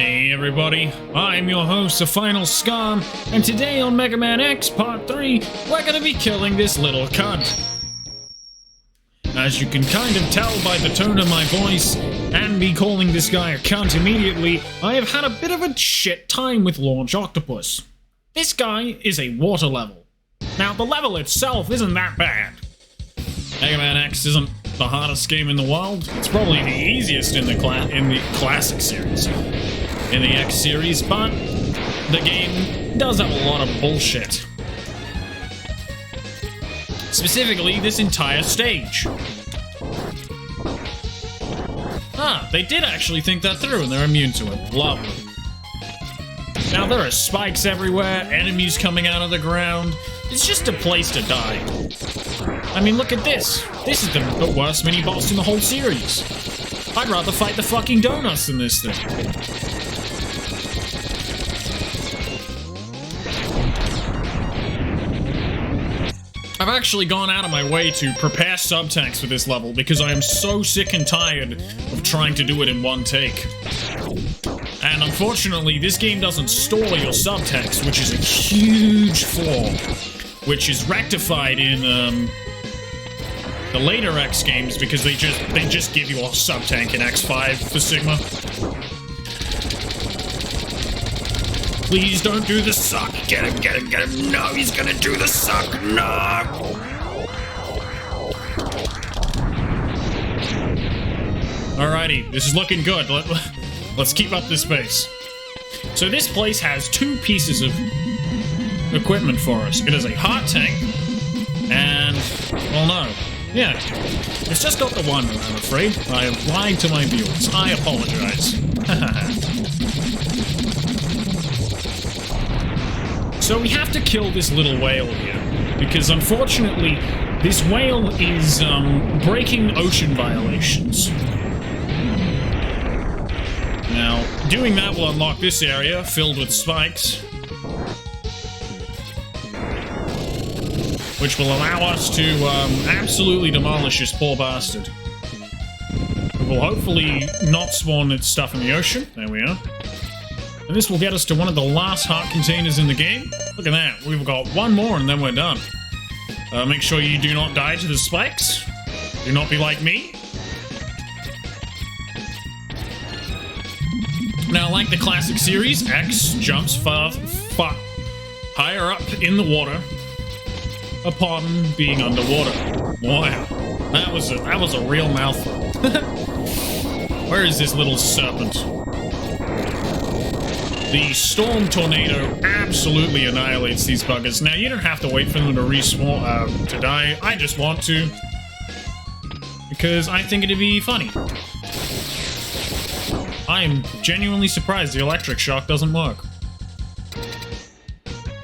Hey everybody, I'm your host, The Final Scum, and today on Megaman X Part 3, we're gonna be killing this little cunt. As you can kind of tell by the tone of my voice, and me calling this guy a cunt immediately, I have had a bit of a shit time with Launch Octupus. This guy is a water level. Now, the level itself isn't that bad. Megaman X isn't the hardest game in the world. It's probably the easiest in the classic series, in the X series, but the game does have a lot of bullshit. Specifically, this entire stage. They did actually think that through and they're immune to it. Lovely. Now there are spikes everywhere, enemies coming out of the ground. It's just a place to die. I mean, look at this. This is the worst mini-boss in the whole series. I'd rather fight the fucking donuts than this thing. I've actually gone out of my way to prepare subtanks for this level because I am so sick and tired of trying to do it in one take. And unfortunately, this game doesn't store your subtanks, which is a huge flaw, which is rectified in the later X games because they just give you a subtank in X5 for Sigma. Please don't do the suck. Get him, get him, get him. No, he's gonna do the suck. No. Alrighty, this is looking good. Let's keep up this pace. So this place has two pieces of equipment for us. It is a heart tank, and, well, no. Yeah, it's just got the one, I'm afraid. I have lied to my viewers. I apologize. So we have to kill this little whale here, because unfortunately, this whale is breaking ocean violations. Now, doing that will unlock this area filled with spikes, which will allow us to absolutely demolish this poor bastard. It will hopefully not spawn its stuff in the ocean. There we are. And this will get us to one of the last heart containers in the game. Look at that. We've got one more and then we're done. Make sure you do not die to the spikes. Do not be like me. Now, like the classic series, X jumps far higher up in the water upon being underwater. Wow, that was a real mouthful. Where is this little serpent? The storm tornado absolutely annihilates these buggers. Now, you don't have to wait for them to respawn to die. I just want to, because I think it'd be funny. I am genuinely surprised the electric shock doesn't work.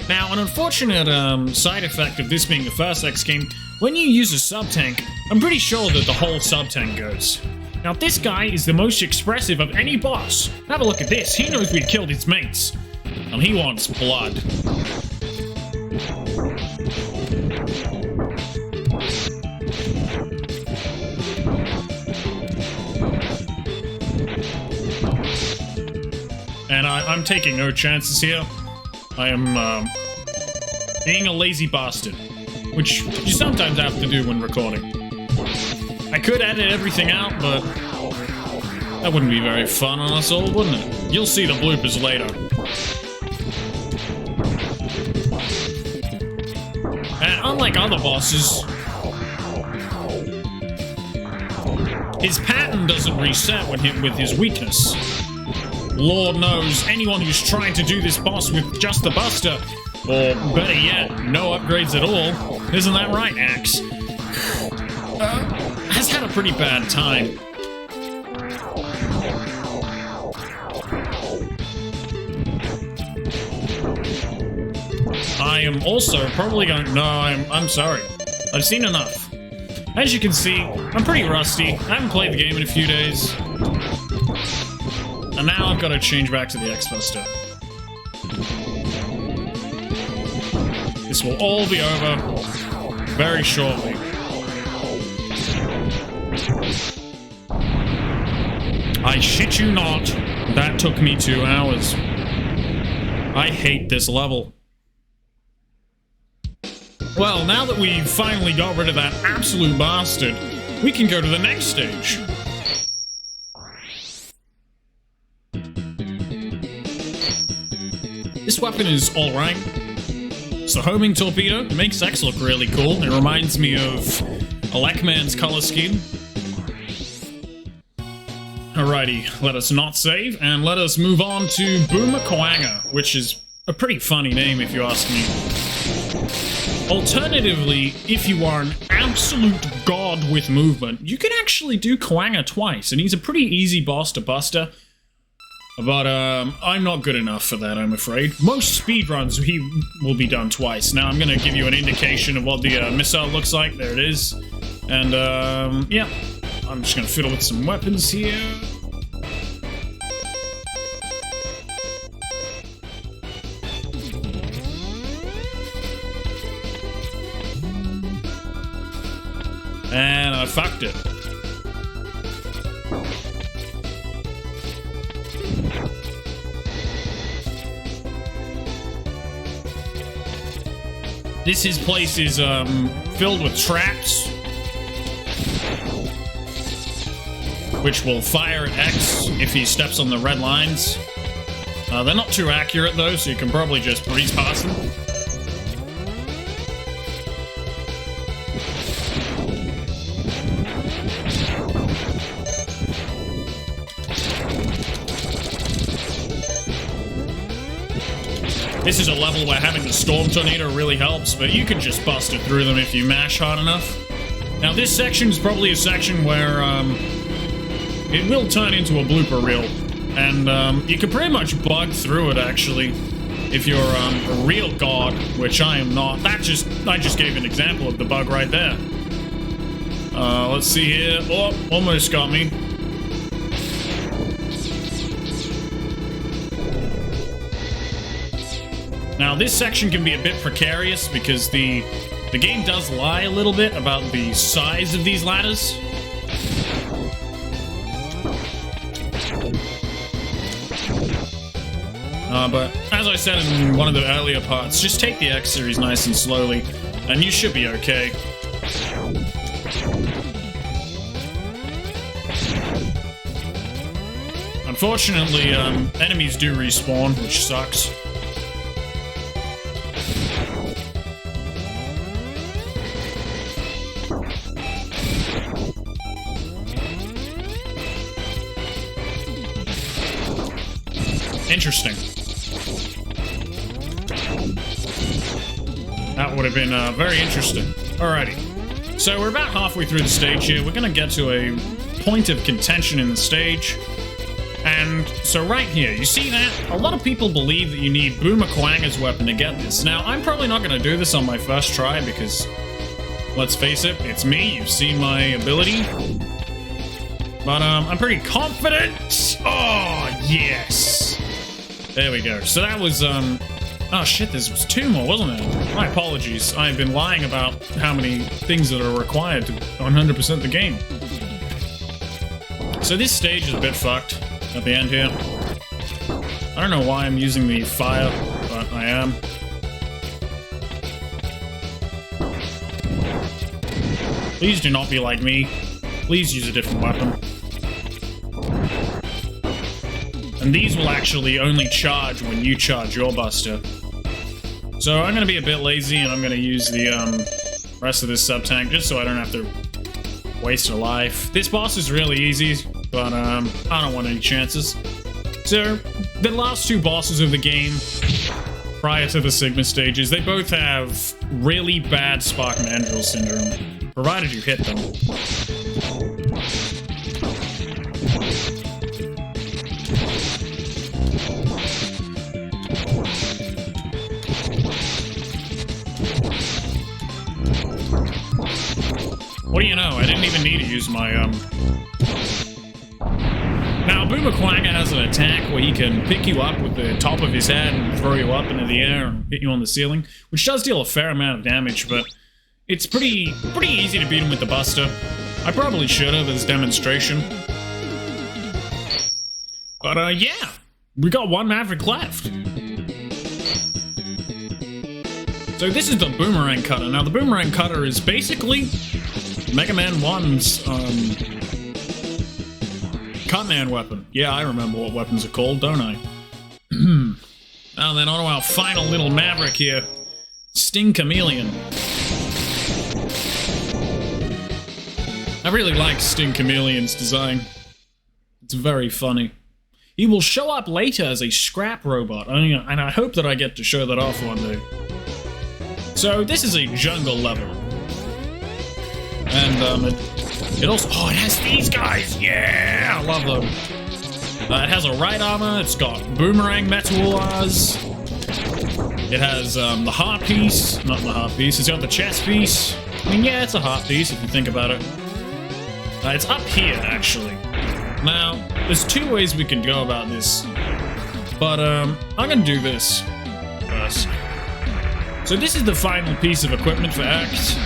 Now, an unfortunate side effect of this being the first X game, when you use a sub-tank, I'm pretty sure that the whole sub-tank goes. Now, this guy is the most expressive of any boss. Have a look at this. He knows we killed his mates. And he wants blood. And I'm taking no chances here. I am being a lazy bastard, which you sometimes have to do when recording. I could edit everything out, but that wouldn't be very fun on us all, wouldn't it? You'll see the bloopers later. And unlike other bosses, his pattern doesn't reset when hit with his weakness. Lord knows, anyone who's trying to do this boss with just the Buster, or better yet, no upgrades at all, isn't that right, Axe? Has had a pretty bad time. I am also probably going... No, I'm sorry. I've seen enough. As you can see, I'm pretty rusty. I haven't played the game in a few days. And now I've got to change back to the X-Buster. This will all be over very shortly. I shit you not, That took me 2 hours. I hate this level. Well, now that we've finally got rid of that absolute bastard, we can go to the next stage. This weapon is alright. It's the homing torpedo. It makes X look really cool. It reminds me of Elecman's color scheme. Alrighty, let us not save, and let us move on to Quagga, which is a pretty funny name if you ask me. Alternatively, if you are an absolute god with movement, you can actually do Quagga twice, and he's a pretty easy boss to buster. But I'm not good enough for that, I'm afraid. Most speedruns, he will be done twice. Now I'm gonna give you an indication of what the missile looks like. There it is. And yeah, I'm just gonna fiddle with some weapons here. And I fucked it. His place is filled with traps, which will fire at X if he steps on the red lines. They're not too accurate though, so you can probably just breeze past them. This is a level where having the Storm Tornado really helps, but you can just bust it through them if you mash hard enough. Now this section is probably a section where it will turn into a blooper reel, and you can pretty much bug through it actually if you're a real god, which I am not. I just gave an example of the bug right there. Let's see here. Oh, almost got me. Now, this section can be a bit precarious because the game does lie a little bit about the size of these ladders. But as I said in one of the earlier parts, just take the X series nice and slowly, and you should be okay. Unfortunately, enemies do respawn, which sucks. Interesting. That would have been very interesting. Alrighty. So we're about halfway through the stage here. We're gonna get to a point of contention in the stage. And so right here, you see that? A lot of people believe that you need Quagga's weapon to get this. Now, I'm probably not gonna do this on my first try because, let's face it, it's me. You've seen my ability. But I'm pretty confident. Oh, yes. There we go. So that was, oh shit, there was 2 more, wasn't there? My apologies. I've been lying about how many things that are required to 100% the game. So this stage is a bit fucked at the end here. I don't know why I'm using the fire, but I am. Please do not be like me. Please use a different weapon. And these will actually only charge when you charge your buster. So I'm going to be a bit lazy and I'm going to use the rest of this sub-tank just so I don't have to waste a life. This boss is really easy, but I don't want any chances. So the last 2 bosses of the game, prior to the Sigma stages, they both have really bad Spark Mandrill syndrome, provided you hit them. What do you know? I didn't even need to use my, Now, Quagga has an attack where he can pick you up with the top of his head and throw you up into the air and hit you on the ceiling, which does deal a fair amount of damage, but it's pretty easy to beat him with the Buster. I probably should have as demonstration. But, yeah. We got one Maverick left. So this is the Boomerang Cutter. Now, the Boomerang Cutter is basically Mega Man 1's, Cutman weapon. Yeah, I remember what weapons are called, don't I? Now then, on to our final little Maverick here. Sting Chameleon. I really like Sting Chameleon's design. It's very funny. He will show up later as a scrap robot, and I hope that I get to show that off one day. So, this is a jungle level. And, it also... Oh, it has these guys! Yeah! I love them. It has a right armor, it's got boomerang meteors. It has, the heart piece. Not the heart piece, it's got the chest piece. I mean, yeah, it's a heart piece if you think about it. It's up here, actually. Now, there's two ways we can go about this. But, I'm gonna do this first. So this is the final piece of equipment for Act.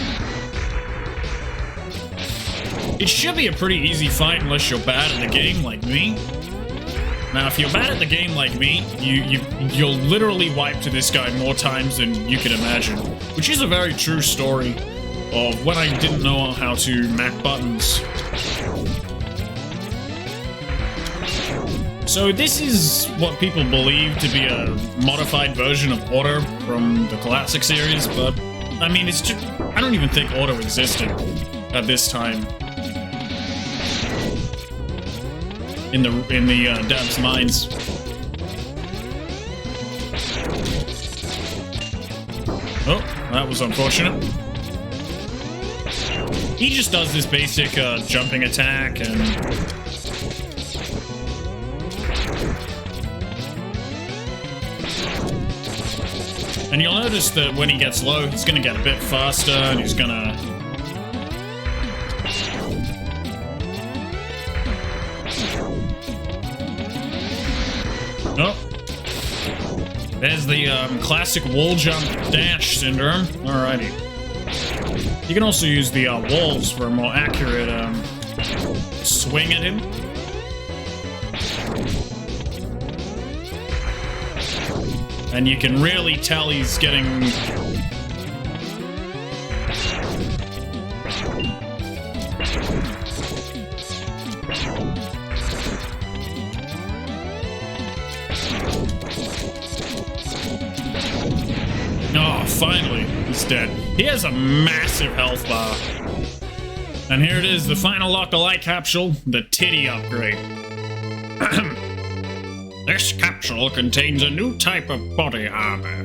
It should be a pretty easy fight unless you're bad at the game, like me. Now, if you're bad at the game like me, you'll literally wipe to this guy more times than you can imagine. Which is a very true story of when I didn't know how to map buttons. So this is what people believe to be a modified version of Auto from the classic series, but I mean, it's just, I don't even think Auto existed at this time in the devs' minds. Oh, that was unfortunate. He just does this basic jumping attack and. And you'll notice that when he gets low, he's gonna get a bit faster, and he's gonna... Oh. There's the classic wall jump dash syndrome. Alrighty. You can also use the walls for a more accurate swing at him. And you can really tell he's getting... Oh, finally, he's dead. He has a massive health bar. And here it is, the final lock-alike capsule, the titty upgrade. This capsule contains a new type of body armor.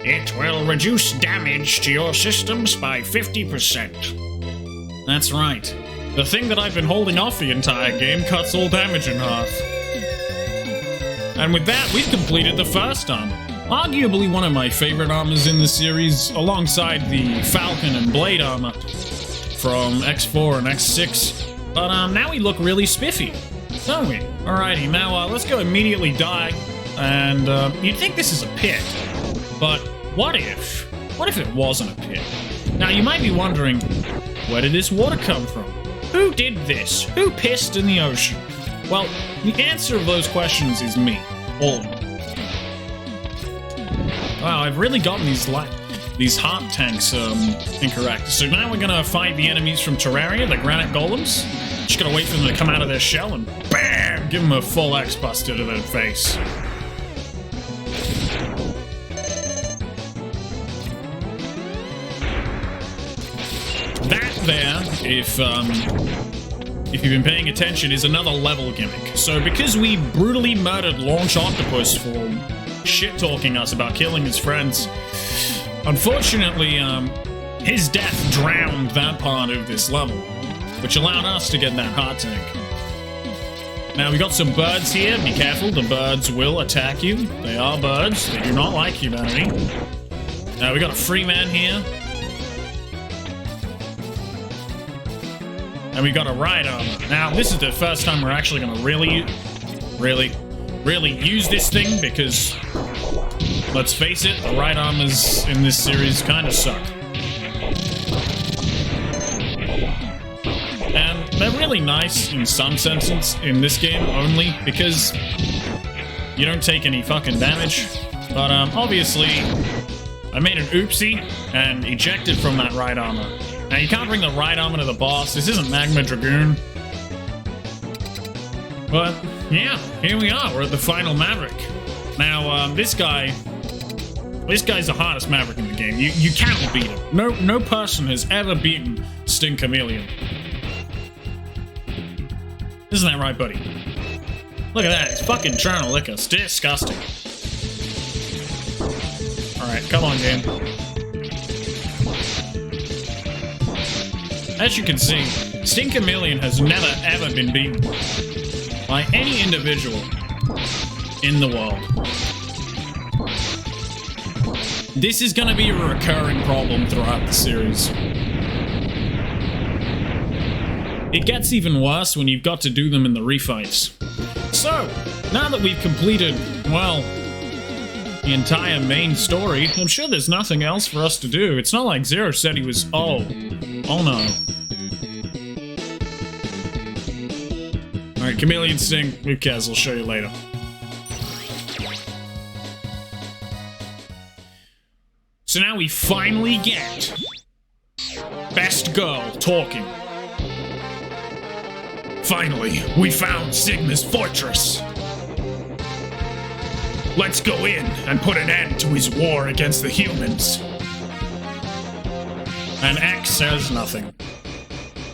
It will reduce damage to your systems by 50%. That's right. The thing that I've been holding off the entire game cuts all damage in half. And with that, we've completed the first armor. Arguably one of my favorite armors in the series, alongside the Falcon and Blade armor from X4 and X6. But now we look really spiffy, don't we? Alrighty, now let's go immediately die. And you'd think this is a pit, but what if it wasn't a pit? Now you might be wondering, where did this water come from? Who did this? Who pissed in the ocean? Well, the answer of those questions is me. All of them. Wow, I've really gotten these heart tanks incorrect. So now we're gonna fight the enemies from Terraria, the granite golems. Just gotta wait for them to come out of their shell and BAM! Give them a full X-Buster to their face. That there, if you've been paying attention, is another level gimmick. So because we brutally murdered Launch Octupus for shit-talking us about killing his friends, unfortunately, his death drowned that part of this level, which allowed us to get that heart tank. Now, we got some birds here. Be careful, the birds will attack you. They are birds. They do not like humanity. Now, we got a free man here. And we got a right armor. Now, this is the first time we're actually going to really use this thing, because, let's face it, the right armors in this series kind of suck. And they're really nice in some senses in this game only because you don't take any fucking damage. But obviously, I made an oopsie and ejected from that right armor. Now you can't bring the right armor to the boss. This isn't Magma Dragoon. But yeah, here we are. We're at the final Maverick. Now this guy's the hardest Maverick in the game. You cannot beat him. No person has ever beaten Sting Chameleon. Isn't that right, buddy? Look at that. He's fucking trying to lick us. Disgusting. Alright, come on, game. As you can see, Sting Chameleon has never ever been beaten by any individual in the world. This is gonna be a recurring problem throughout the series. It gets even worse when you've got to do them in the refights. So, now that we've completed, well, the entire main story, I'm sure there's nothing else for us to do. It's not like Zero said he was, oh no. Alright, Chameleon Sting, who cares, I'll show you later. So now we finally get Best Girl talking. Finally, we found Sigma's fortress. Let's go in and put an end to his war against the humans. And X says nothing.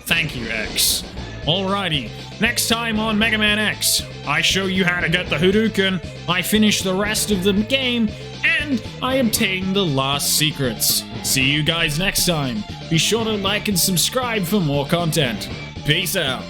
Thank you, X. Alrighty, next time on Megaman X, I show you how to get the Hadouken, I finish the rest of the game, and I obtain the last secrets. See you guys next time. Be sure to like and subscribe for more content. Peace out.